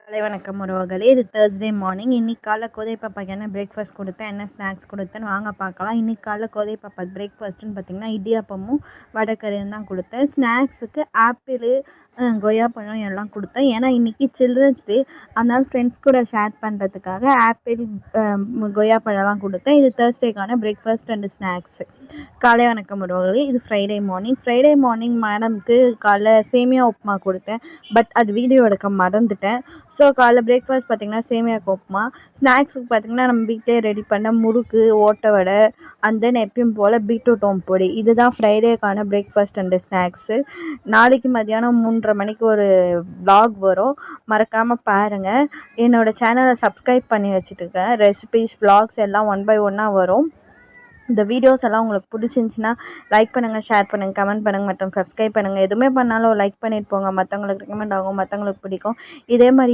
காலை வணக்கம் உறவுகளே. இது Thursday மார்னிங். இன்னைக்கு காலைல கோதை பாப்பாக்கு என்ன பிரேக்ஃபாஸ்ட் கொடுத்தேன், என்ன ஸ்நாக்ஸ் கொடுத்தேன்னு வாங்க பார்க்கலாம். இன்னைக்கு காலைல கோதை பாப்பாக்கு பிரேக்ஃபாஸ்ட்டுன்னு பார்த்தீங்கன்னா இடியாப்பமும் வடைக்கறியும் தான் கொடுத்தேன். ஸ்நாக்ஸுக்கு ஆப்பிள், கொய்யா பழம் எல்லாம் கொடுத்தேன். ஏன்னா இன்றைக்கி சில்ட்ரன்ஸ் டே, அதனால் ஃப்ரெண்ட்ஸ் கூட ஷேர் பண்ணுறதுக்காக ஆப்பிள், கொய்யா பழம்லாம் கொடுத்தேன். இது Thursdayக்கான பிரேக்ஃபாஸ்ட் அண்டு ஸ்நாக்ஸு. காலை வணக்கம் உறவுகளே. இது ஃப்ரைடே மார்னிங் மேடம்க்கு காலைல சேமியா உப்புமா கொடுத்தேன். பட் அது வீடியோ எடுக்க மறந்துட்டேன். ஸோ காலைல பிரேக்ஃபாஸ்ட் பார்த்திங்கன்னா சேமியாக்கு உப்புமா. ஸ்நாக்ஸுக்கு பார்த்திங்கன்னா நம்ம வீட்டிலே ரெடி பண்ண முறுக்கு, ஓட்டை வடை, அண்ட் தென் எப்பயும் போல் பீட்ரூட் ஓம் பொடி. இதுதான் ஃப்ரைடேக்கான பிரேக்ஃபாஸ்ட் அண்டு ஸ்நாக்ஸு. நாளைக்கு மதியானம் 3:30 மணிக்கு ஒரு vlog வரும், மறக்காமல் பாருங்கள். என்னோடய சேனலை சப்ஸ்கிரைப் பண்ணி வச்சுட்டுருக்கேன். ரெசிபீஸ், vlogs எல்லாம் 1 by 1 வரும். இந்த வீடியோஸ் எல்லாம் உங்களுக்கு பிடிச்சிருந்துச்சின்னா லைக் பண்ணுங்கள், ஷேர் பண்ணுங்கள், கமெண்ட் பண்ணுங்கள் மற்றும் சப்ஸ்கிரைப் பண்ணுங்கள். எதுவுமே பண்ணாலும் லைக் பண்ணிட்டு போங்க. மற்றவங்களுக்கு ரெக்கமெண்ட் ஆகும், மற்றவங்களுக்கு பிடிக்கும். இதே மாதிரி